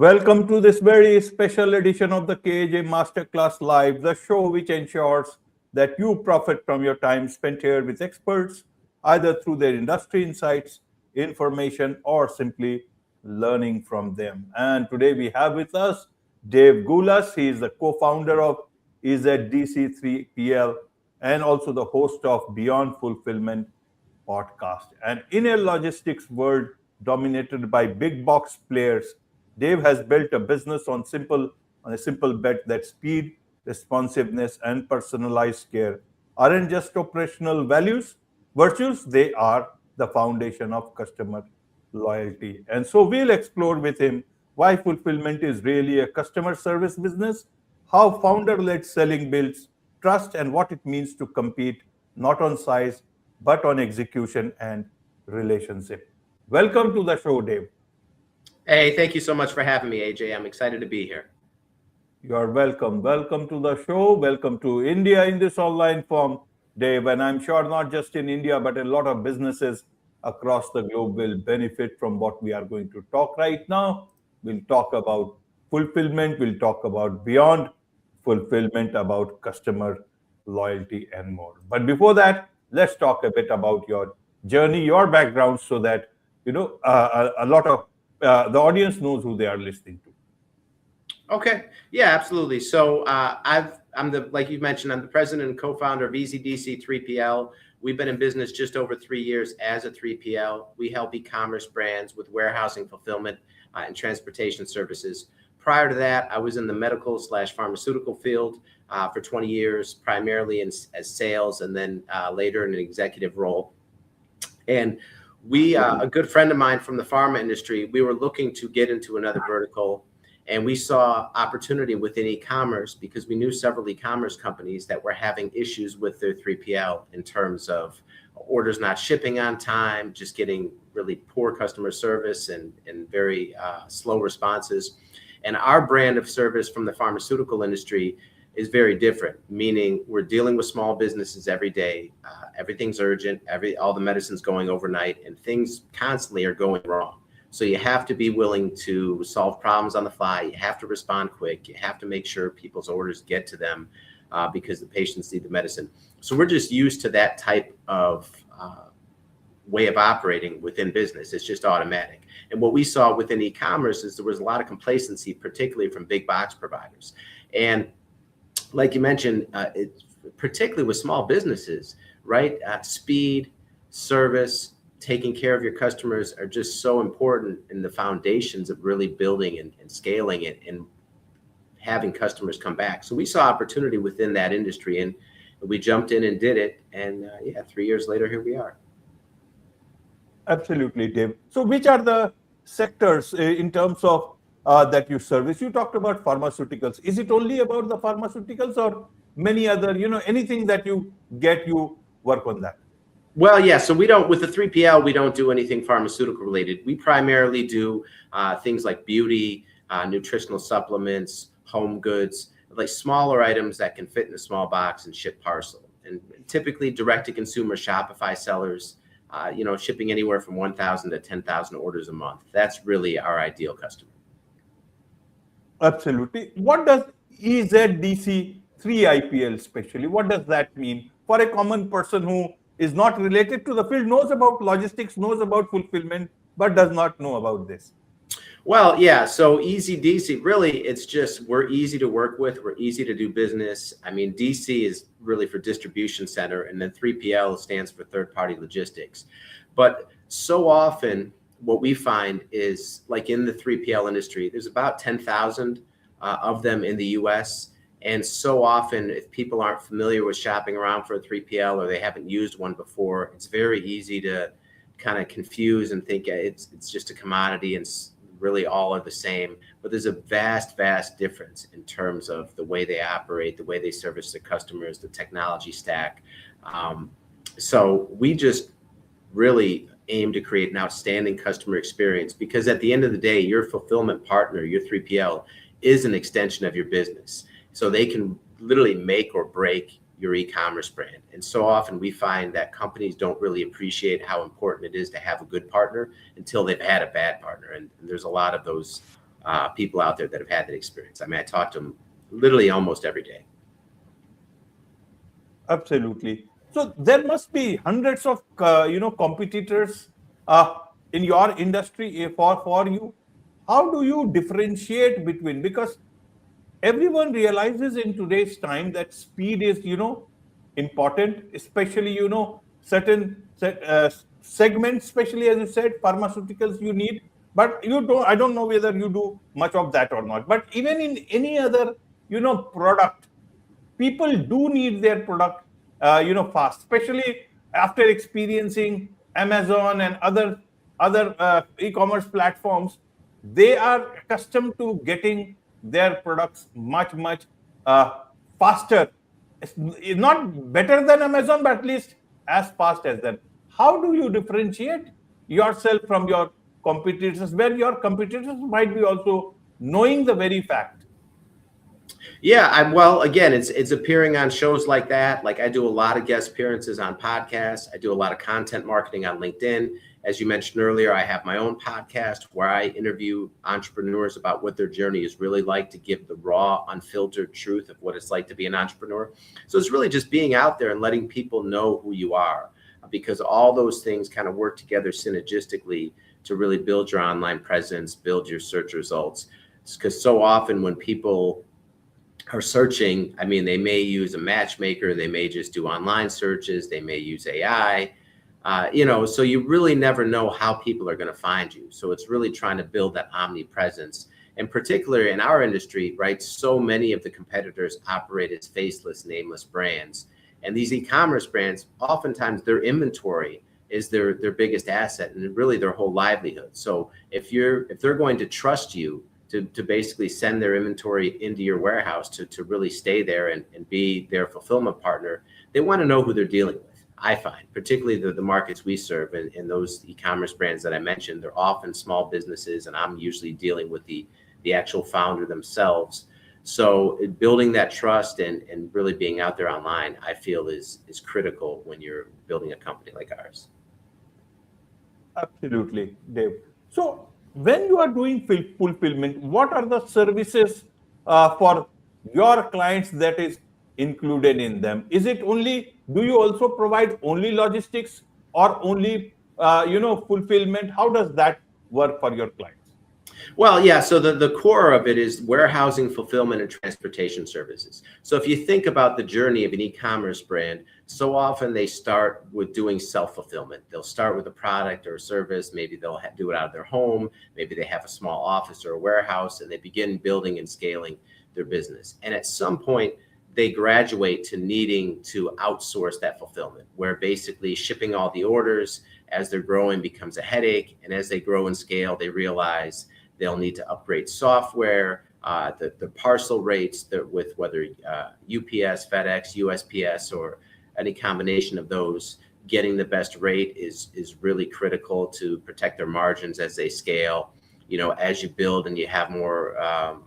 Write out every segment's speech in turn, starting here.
Welcome to this very special edition of the KAJ Masterclass Live, the show which ensures that you profit from your time spent here with experts, either through their industry insights, information, or simply learning from them. And today we have with us Dave Gulas. He is the co-founder of EZDC3PL and also the host of Beyond Fulfillment podcast. And in a logistics world dominated by big box players, Dave has built a business on a simple bet that speed, responsiveness, and personalized care aren't just operational virtues, they are the foundation of customer loyalty. And so we'll explore with him why fulfillment is really a customer service business, how founder-led selling builds trust, and what it means to compete not on size, but on execution and relationship. Welcome to the show, Dave. Hey, thank you so much for having me, AJ. I'm excited to be here. You're welcome. Welcome to the show. Welcome to India in this online form, Dave. And I'm sure not just in India, but a lot of businesses across the globe will benefit from what we are going to talk right now. We'll talk about fulfillment. We'll talk about beyond fulfillment, about customer loyalty and more. But before that, let's talk a bit about your journey, your background, so that, a lot of the audience knows who they are listening to. Okay. Yeah, absolutely. So like you mentioned, I'm the president and co-founder of EZDC3PL. We've been in business just over 3 years as a 3PL. We help e-commerce brands with warehousing, fulfillment, and transportation services. Prior to that, I was in the medical/pharmaceutical field for 20 years, primarily as sales, and then later in an executive role. And a good friend of mine from the pharma industry, we were looking to get into another vertical, and we saw opportunity within e-commerce because we knew several e-commerce companies that were having issues with their 3PL in terms of orders not shipping on time, just getting really poor customer service and very slow responses. And our brand of service from the pharmaceutical industry is very different, meaning we're dealing with small businesses every day. Everything's urgent, all the medicine's going overnight, and things constantly are going wrong. So you have to be willing to solve problems on the fly. You have to respond quick. You have to make sure people's orders get to them because the patients need the medicine. So we're just used to that type of way of operating within business. It's just automatic. And what we saw within e-commerce is there was a lot of complacency, particularly from big box providers. And like you mentioned, particularly with small businesses, right? Speed, service, taking care of your customers are just so important in the foundations of really building and scaling it and having customers come back. So we saw opportunity within that industry, and we jumped in and did it. And 3 years later, here we are. Absolutely, Dave. So which are the sectors in terms of that you service? You talked about pharmaceuticals. Is it only about the pharmaceuticals or many other, anything that you get, you work on that? Well, yeah. So with the 3PL, we don't do anything pharmaceutical related. We primarily do things like beauty, nutritional supplements, home goods, like smaller items that can fit in a small box and ship parcel. And typically direct to consumer Shopify sellers, shipping anywhere from 1,000 to 10,000 orders a month. That's really our ideal customer. Absolutely. What does EZDC3IPL especially, what does that mean for a common person who is not related to the field, knows about logistics, knows about fulfillment, but does not know about this? Well, yeah. So EZDC, really, it's just we're easy to work with. We're easy to do business. I mean, DC is really for distribution center, and then 3PL stands for third-party logistics. But so often, what we find is, like in the 3PL industry, there's about 10,000 of them in the US. And so often, if people aren't familiar with shopping around for a 3PL or they haven't used one before, it's very easy to kind of confuse and think it's just a commodity and really all are the same. But there's a vast, vast difference in terms of the way they operate, the way they service the customers, the technology stack. So we just really aim to create an outstanding customer experience, because at the end of the day, your fulfillment partner, your 3PL, is an extension of your business. So they can literally make or break your e-commerce brand. And so often we find that companies don't really appreciate how important it is to have a good partner until they've had a bad partner. And there's a lot of those people out there that have had that experience. I mean, I talk to them literally almost every day. Absolutely. So there must be hundreds of competitors in your industry for you. How do you differentiate between, because everyone realizes in today's time that speed is important, especially certain segments, especially as you said, pharmaceuticals you need, but I don't know whether you do much of that or not, but even in any other product, people do need their product fast, especially after experiencing Amazon and other e-commerce platforms. They are accustomed to getting their products much uh, faster. It's not better than Amazon, but at least as fast as them. How do you differentiate yourself from your competitors, where your competitors might be also knowing the very fact? Yeah, well, again, it's appearing on shows like that. Like, I do a lot of guest appearances on podcasts. I do a lot of content marketing on LinkedIn. As you mentioned earlier, I have my own podcast where I interview entrepreneurs about what their journey is really like, to give the raw, unfiltered truth of what it's like to be an entrepreneur. So it's really just being out there and letting people know who you are, because all those things kind of work together synergistically to really build your online presence, build your search results. Because so often when people are searching, I mean, they may use a matchmaker, they may just do online searches, they may use AI, so you really never know how people are going to find you. So it's really trying to build that omnipresence. And particularly in our industry, right, so many of the competitors operate as faceless, nameless brands. And these e-commerce brands, oftentimes their inventory is their biggest asset and really their whole livelihood. So if they're going to trust you to basically send their inventory into your warehouse to really stay there and be their fulfillment partner, they want to know who they're dealing with. I find, particularly the markets we serve and those e-commerce brands that I mentioned, they're often small businesses, and I'm usually dealing with the actual founder themselves. So building that trust and really being out there online, I feel is critical when you're building a company like ours. Absolutely, Dave. So when you are doing fulfillment, what are the services for your clients that is included in them? Is it only, do you also provide only logistics or only fulfillment? How does that work for your clients? Well, yeah. So the core of it is warehousing, fulfillment, and transportation services. So if you think about the journey of an e-commerce brand, so often they start with doing self-fulfillment. They'll start with a product or a service. Maybe they'll do it out of their home. Maybe they have a small office or a warehouse, and they begin building and scaling their business. And at some point, they graduate to needing to outsource that fulfillment, where basically shipping all the orders as they're growing becomes a headache. And as they grow and scale, they realize they'll need to upgrade software, the parcel rates with whether UPS, FedEx, USPS, or any combination of those. Getting the best rate is really critical to protect their margins as they scale. As you build and you have more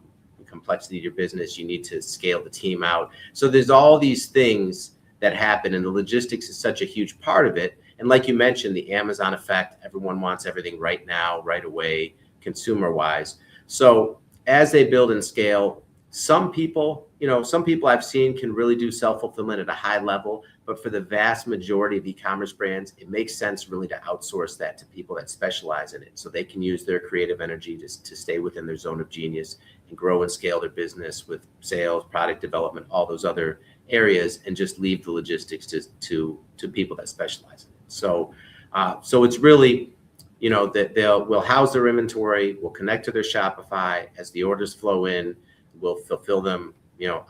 complexity to your business, you need to scale the team out. So there's all these things that happen, and the logistics is such a huge part of it. And like you mentioned, the Amazon effect, everyone wants everything right now, right away, consumer wise. So as they build and scale, some people I've seen can really do self-fulfillment at a high level, but for the vast majority of e-commerce brands, it makes sense really to outsource that to people that specialize in it, so they can use their creative energy to stay within their zone of genius and grow and scale their business with sales, product development, all those other areas, and just leave the logistics to people that specialize in it. So it's really, that we'll house their inventory, we'll connect to their Shopify. As the orders flow in, we'll fulfill them,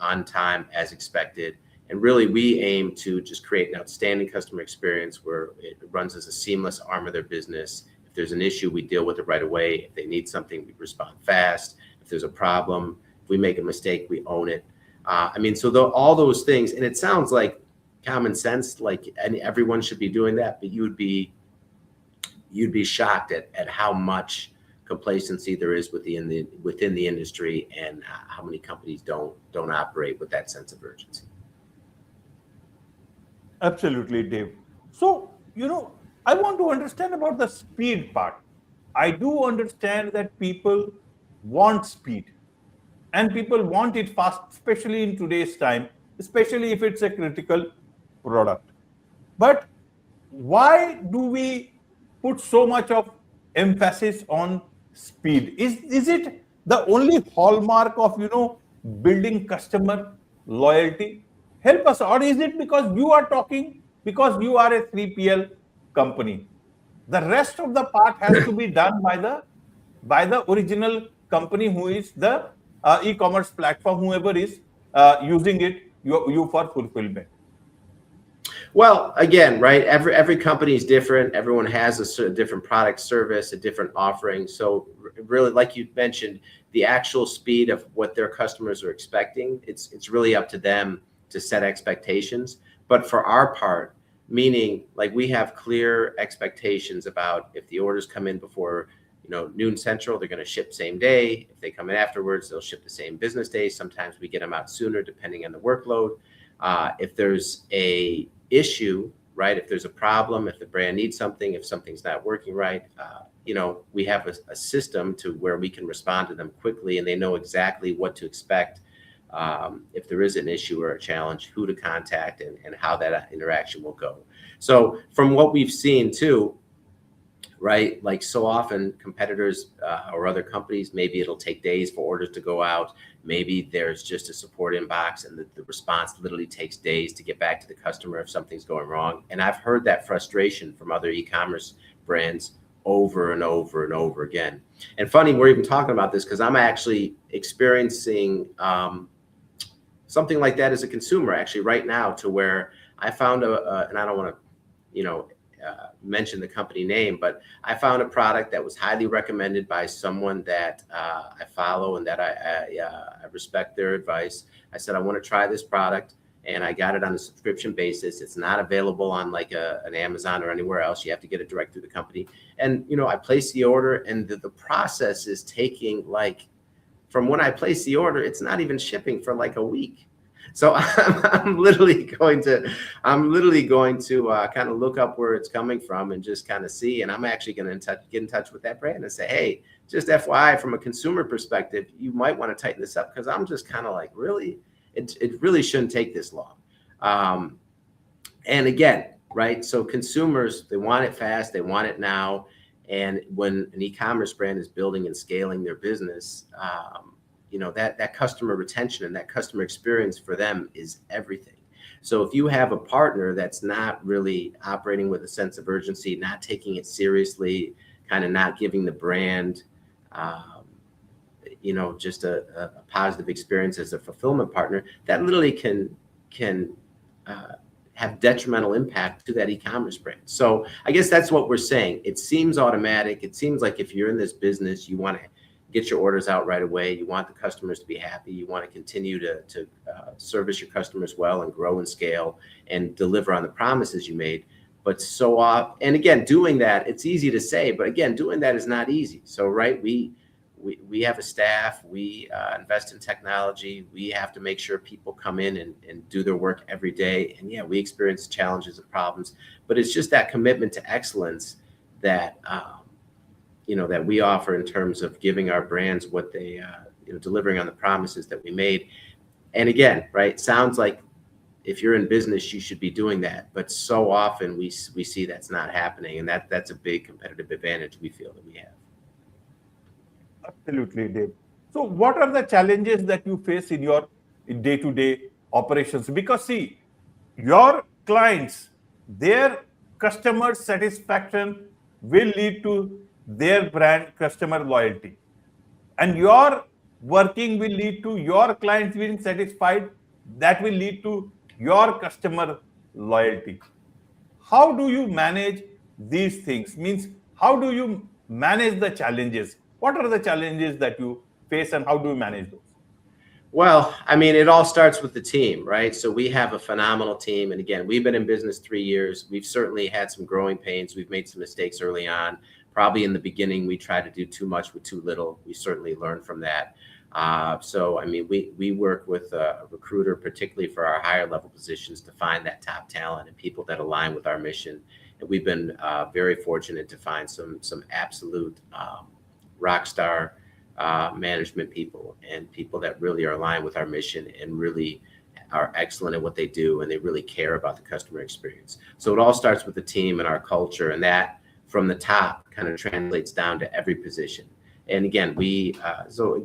on time as expected. And really, we aim to just create an outstanding customer experience where it runs as a seamless arm of their business. If there's an issue, we deal with it right away. If they need something, we respond fast. If there's a problem, if we make a mistake, we own it. All those things, and it sounds like common sense, like everyone should be doing that, but you'd be shocked at how much complacency there is within the industry, and how many companies don't operate with that sense of urgency. Absolutely, Dave. So, I want to understand about the speed part. I do understand that people want speed, and people want it fast, especially in today's time, especially if it's a critical product. But why do we put so much of emphasis on speed? Is it the only hallmark of building customer loyalty? Help us. Or is it because you are talking, because you are a 3PL company? The rest of the part has to be done by the original company, who is the e-commerce platform, whoever is using it, you for fulfillment. Well, again, right? Every company is different. Everyone has a different product, service, a different offering. So really, like you mentioned, the actual speed of what their customers are expecting, it's really up to them to set expectations. But for our part, meaning like we have clear expectations about if the orders come in before noon central, they're going to ship same day. If they come in afterwards, they'll ship the same business day. Sometimes we get them out sooner depending on the workload. If there's a issue, right? If there's a problem, if the brand needs something, if something's not working right, we have a system to where we can respond to them quickly, and they know exactly what to expect if there is an issue or a challenge, who to contact, and how that interaction will go. So from what we've seen too, right? Like so often competitors or other companies, maybe it'll take days for orders to go out. Maybe there's just a support inbox and the response literally takes days to get back to the customer if something's going wrong. And I've heard that frustration from other e-commerce brands over and over and over again. And funny, we're even talking about this because I'm actually experiencing something like that as a consumer actually right now, to where I found and I don't want to, mention the company name, but I found a product that was highly recommended by someone that I follow and that I respect their advice. I said, I want to try this product, and I got it on a subscription basis. It's not available on like an Amazon or anywhere else. You have to get it direct through the company. And, I placed the order, and the process is taking from when I place the order, it's not even shipping for like a week. So I'm literally going to kind of look up where it's coming from and just kind of see. And I'm actually going to get in touch with that brand and say, hey, just FYI, from a consumer perspective, you might want to tighten this up, because I'm just kind of like, really, it really shouldn't take this long. And again, right? So consumers, they want it fast, they want it now. And when an e-commerce brand is building and scaling their business, that customer retention and that customer experience for them is everything. So if you have a partner that's not really operating with a sense of urgency, not taking it seriously, kind of not giving the brand, just a positive experience as a fulfillment partner, that literally can have detrimental impact to that e-commerce brand. So I guess that's what we're saying. It seems automatic. It seems like if you're in this business, you want to get your orders out right away. You want the customers to be happy. You want to continue to service your customers well and grow and scale and deliver on the promises you made. But and again, doing that, it's easy to say, but again, doing that is not easy. So, right, we have a staff, we invest in technology, we have to make sure people come in and do their work every day. And yeah, we experience challenges and problems, but it's just that commitment to excellence that, that we offer in terms of giving our brands what they, delivering on the promises that we made. And again, right, sounds like if you're in business, you should be doing that. But so often we see that's not happening. And that's a big competitive advantage we feel that we have. Absolutely, Dave. So what are the challenges that you face in your day-to-day operations? Because see, your clients, their customer satisfaction will lead to their brand customer loyalty, and your working will lead to your clients being satisfied. That will lead to your customer loyalty. How do you manage these things? Means, how do you manage the challenges? What are the challenges that you face, and how do you manage those? Well, I mean, it all starts with the team, right? So we have a phenomenal team. And again, we've been in business 3 years. We've certainly had some growing pains. We've made some mistakes early on. Probably in the beginning, we tried to do too much with too little. We certainly learned from that. So, I mean, we work with a recruiter, particularly for our higher level positions, to find that top talent and people that align with our mission. And we've been very fortunate to find some absolute rock star management people and people that really are aligned with our mission and really are excellent at what they do, and they really care about the customer experience. So it all starts with the team and our culture, and that from the top kind of translates down to every position. And again, we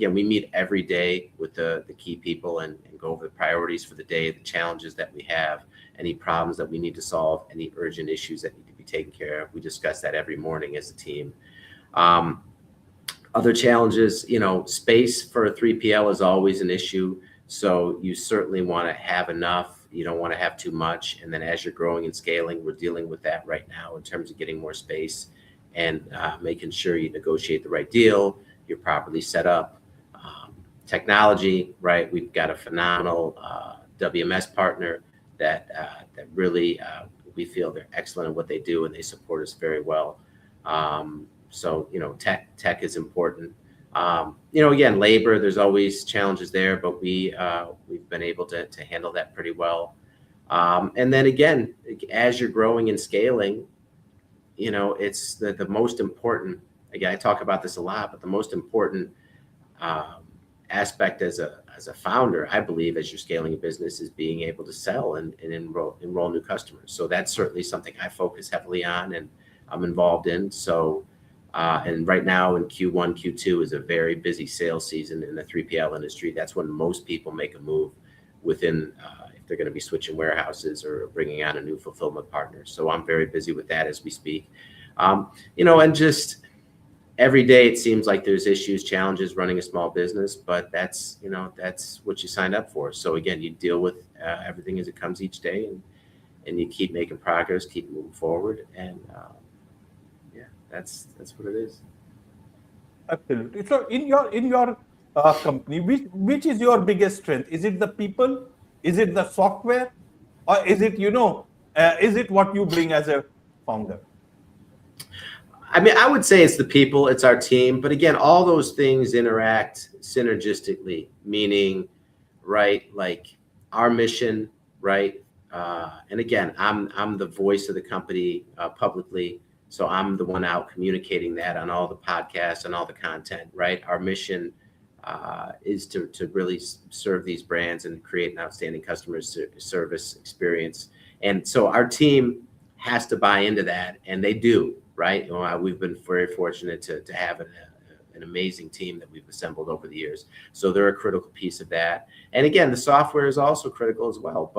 meet every day with the key people and go over the priorities for the day, the challenges that we have, any problems that we need to solve, any urgent issues that need to be taken care of. We discuss that every morning as a team. Other challenges, space for a 3PL is always an issue. So you certainly want to have enough. You don't want to have too much. And then as you're growing and scaling, we're dealing with that right now in terms of getting more space and making sure you negotiate the right deal, you're properly set up. Technology, right? We've got a phenomenal WMS partner that really we feel they're excellent at what they do, and they support us very well. So tech is important. Again, labor, there's always challenges there, but we've been able to handle that pretty well. And then again, as you're growing and scaling, it's the most important, again, I talk about this a lot, but the most important aspect as a founder, I believe, as you're scaling a business, is being able to sell and enroll new customers. So that's certainly something I focus heavily on and I'm involved in. So and right now in Q1, Q2 is a very busy sales season in the 3PL industry. That's when most people make a move within, if they're going to be switching warehouses or bringing on a new fulfillment partner. So I'm very busy with that as we speak. And just every day it seems like there's issues, challenges running a small business, but that's what you signed up for. So again, you deal with everything as it comes each day, and you keep making progress, keep moving forward, and that's what it is. Absolutely. So in your company, which is your biggest strength? Is it the people? Is it the software? Or is it is it what you bring as a founder? I mean, I would say it's the people, it's our team, but again, all those things interact synergistically, meaning, right, like our mission, right? And again, I'm the voice of the company publicly. So I'm the one out communicating that on all the podcasts and all the content, right? Our mission is to really serve these brands and create an outstanding customer service experience. And so our team has to buy into that, and they do, right? We've been very fortunate to have an amazing team that we've assembled over the years. So they're a critical piece of that. And again, the software is also critical as well,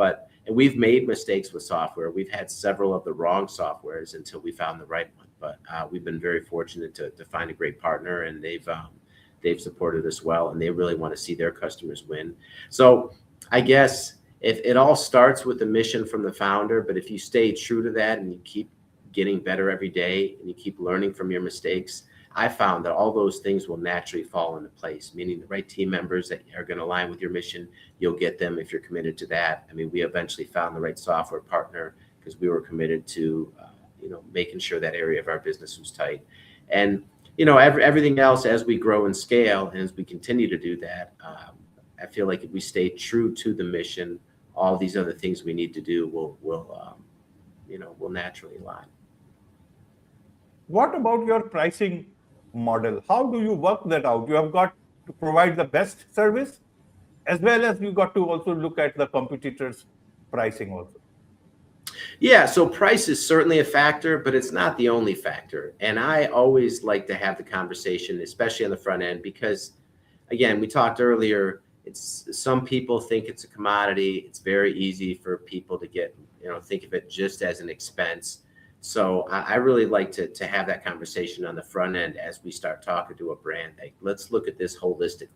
and we've made mistakes with software. We've had several of the wrong softwares until we found the right one. But we've been very fortunate to find a great partner, and they've supported us well, and they really want to see their customers win. So I guess if it all starts with the mission from the founder, but if you stay true to that and you keep getting better every day and you keep learning from your mistakes, I found that all those things will naturally fall into place, meaning the right team members that are going to align with your mission, you'll get them if you're committed to that. I mean, we eventually found the right software partner because we were committed to, making sure that area of our business was tight. And, everything else as we grow and scale, and as we continue to do that, I feel like if we stay true to the mission, all these other things we need to do will naturally align. What about your pricing model? How do you work that out? You have got to provide the best service, as well as you got to also look at the competitors' pricing also. Yeah, so price is certainly a factor, but it's not the only factor. And I always like to have the conversation, especially on the front end, because again, we talked earlier, some people think it's a commodity. It's very easy for people to think of it just as an expense. So I really like to have that conversation on the front end as we start talking to a brand. Like, let's look at this holistically.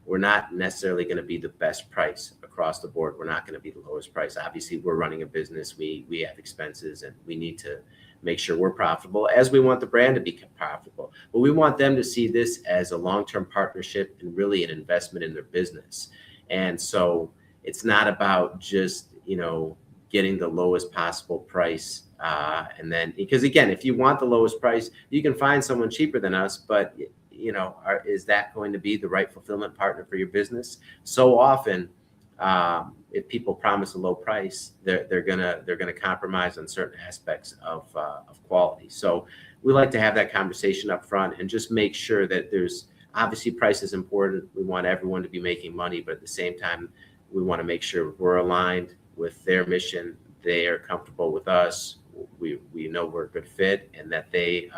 We're not necessarily going to be the best price across the board. We're not going to be the lowest price. Obviously, we're running a business. We have expenses, and we need to make sure we're profitable as we want the brand to be profitable. But we want them to see this as a long-term partnership and really an investment in their business. And so it's not about just, getting the lowest possible price. And then, because again, if you want the lowest price, you can find someone cheaper than us, but is that going to be the right fulfillment partner for your business? So often, if people promise a low price, they're gonna compromise on certain aspects of quality. So we like to have that conversation up front and just make sure that there's Obviously, price is important. We want everyone to be making money, but at the same time, we want to make sure we're aligned with their mission. They are comfortable with us. We know we're a good fit, and that they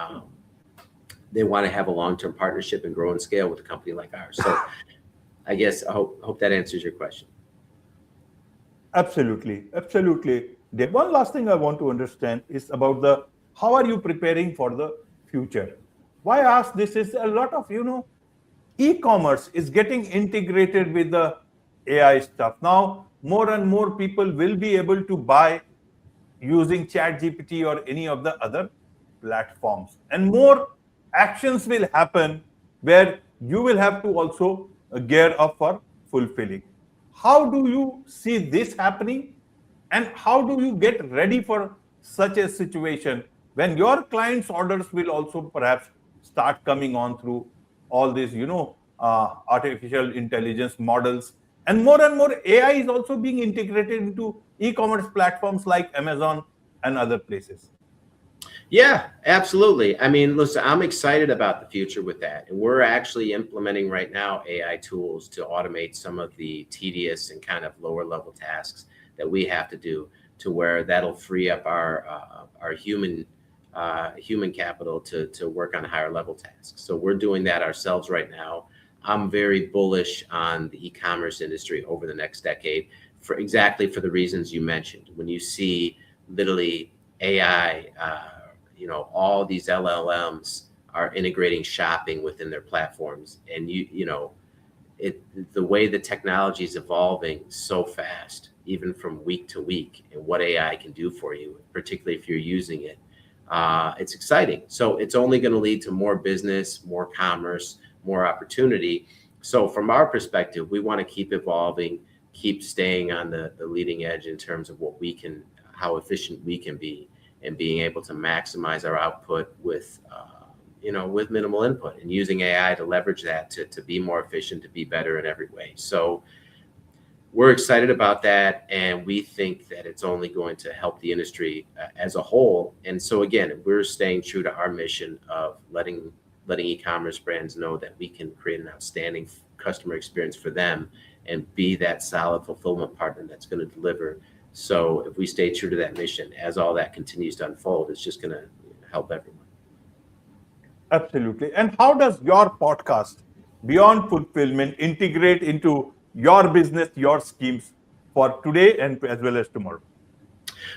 want to have a long-term partnership and grow and scale with a company like ours. So I guess I hope that answers your question. Absolutely, absolutely. Dave, one last thing I want to understand is about the how are you preparing for the future? Why I ask this is a lot of e-commerce is getting integrated with the AI stuff. Now, more and more people will be able to buy using ChatGPT or any of the other platforms, and more actions will happen where you will have to also gear up for fulfilling. How do you see this happening, and how do you get ready for such a situation when your clients' orders will also perhaps start coming on through all these, artificial intelligence models, and more AI is also being integrated into e-commerce platforms like Amazon and other places. Yeah, absolutely. I mean, listen, I'm excited about the future with that. And we're actually implementing right now AI tools to automate some of the tedious and kind of lower level tasks that we have to do, to where that'll free up our human capital to work on higher level tasks. So we're doing that ourselves right now. I'm very bullish on the e-commerce industry over the next decade for the reasons you mentioned. When you see literally AI, all these LLMs are integrating shopping within their platforms, and the way the technology is evolving so fast, even from week to week, and what AI can do for you, particularly if you're using it, it's exciting. So it's only going to lead to more business, more commerce, more opportunity. So from our perspective, we want to keep evolving, keep staying on the leading edge in terms of how efficient we can be, and being able to maximize our output with minimal input, and using AI to leverage that to be more efficient, to be better in every way. So we're excited about that, and we think that it's only going to help the industry as a whole. And so again, we're staying true to our mission of letting e-commerce brands know that we can create an outstanding customer experience for them and be that solid fulfillment partner that's going to deliver. So if we stay true to that mission, as all that continues to unfold, it's just going to help everyone. Absolutely. And how does your podcast, Beyond Fulfillment, integrate into your business, your schemes for today and as well as tomorrow?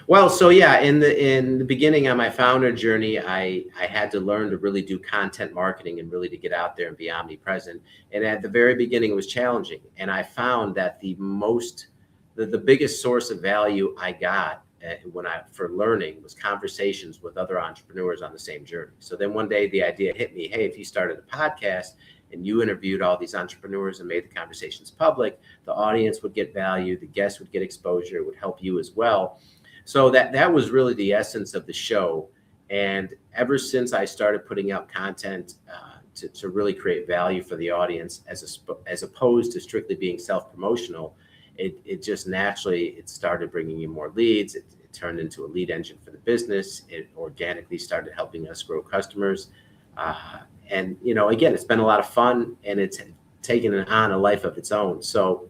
Well, so yeah, in the beginning on my founder journey, I had to learn to really do content marketing and really to get out there and be omnipresent. And at the very beginning, it was challenging. And I found that the biggest source of value I got for learning was conversations with other entrepreneurs on the same journey. So then one day the idea hit me, hey, if you started a podcast and you interviewed all these entrepreneurs and made the conversations public, the audience would get value, the guests would get exposure, it would help you as well. So that was really the essence of the show. And ever since I started putting out content to really create value for the audience, as opposed to strictly being self-promotional, it just naturally started bringing in more leads. It turned into a lead engine for the business. It organically started helping us grow customers. And again, it's been a lot of fun, and it's taken on a life of its own. So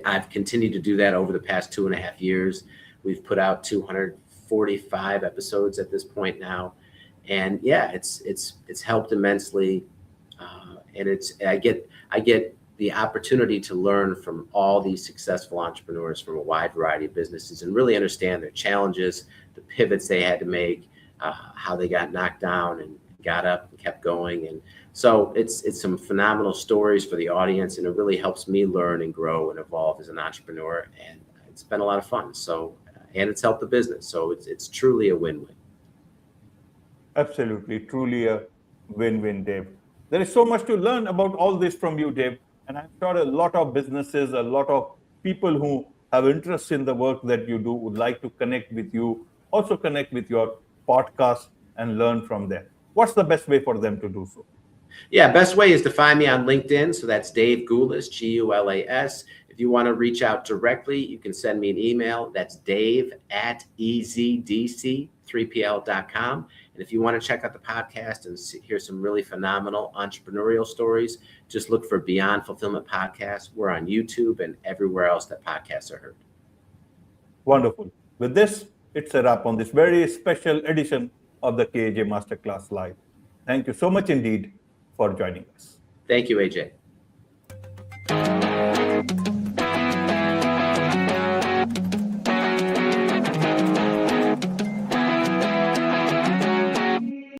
I've continued to do that over the past 2.5 years. We've put out 245 episodes at this point now, and yeah, it's helped immensely. And I get the opportunity to learn from all these successful entrepreneurs from a wide variety of businesses and really understand their challenges, the pivots they had to make, how they got knocked down and got up and kept going. And so it's some phenomenal stories for the audience, and it really helps me learn and grow and evolve as an entrepreneur. And it's been a lot of fun. So, and it's helped the business. So it's truly a win-win. Absolutely, truly a win-win, Dave. There is so much to learn about all this from you, Dave. And I'm sure a lot of businesses, a lot of people who have interest in the work that you do would like to connect with you, also connect with your podcast and learn from there. What's the best way for them to do so? Yeah, best way is to find me on LinkedIn. So that's Dave Gulas, Gulas. If you want to reach out directly, you can send me an email. That's dave@ezdc3pl.com. And if you want to check out the podcast and hear some really phenomenal entrepreneurial stories, just look for Beyond Fulfillment Podcast. We're on YouTube and everywhere else that podcasts are heard. Wonderful. With this, it's a wrap on this very special edition of the KAJ Masterclass Live. Thank you so much indeed for joining us. Thank you, AJ.